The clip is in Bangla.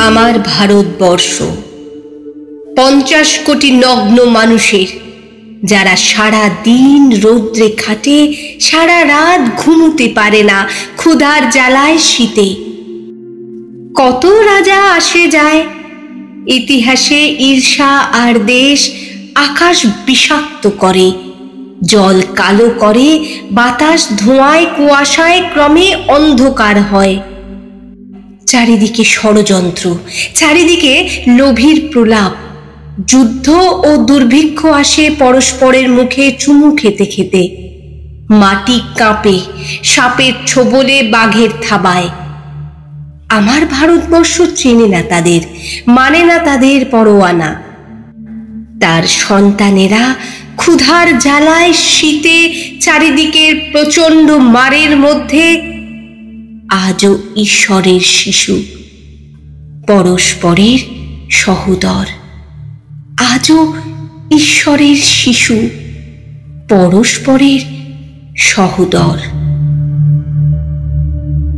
আমার ভারতবর্ষ 50 কোটি নগ্ন মানুষের, যারা সারা দিন রৌদ্রে খাটে, সারা রাত ঘুমোতে পারে না ক্ষুধার জ্বালায় শীতে। কত রাজা আসে যায়, ইতিহাসে ঈর্ষা আর দেশ আকাশ বিষাক্ত করে, জল কালো করে, বাতাস ধোঁয়ায় কুয়াশায় ক্রমে অন্ধকার হয়। চারিদিকে ষড়যন্ত্র, চারিদিকে লোভীর প্রলাপ, যুদ্ধ ও দুর্ভিক্ষ আসে পরস্পরের মুখে চুমু খেতে খেতে। মাটি কাঁপে সাপের ছোবলে, বাঘের থাবায়। আমার ভারতবর্ষ চেনে না তাদের, মানে না তাদের পরোয়ানা। তার সন্তানেরা ক্ষুধার জ্বালায় শীতে চারিদিকের প্রচণ্ড মারের মধ্যে আজও ঈশ্বরের শিশু, পরস্পরের সহোদর। আজও ঈশ্বরের শিশু, পরস্পরের সহোদর।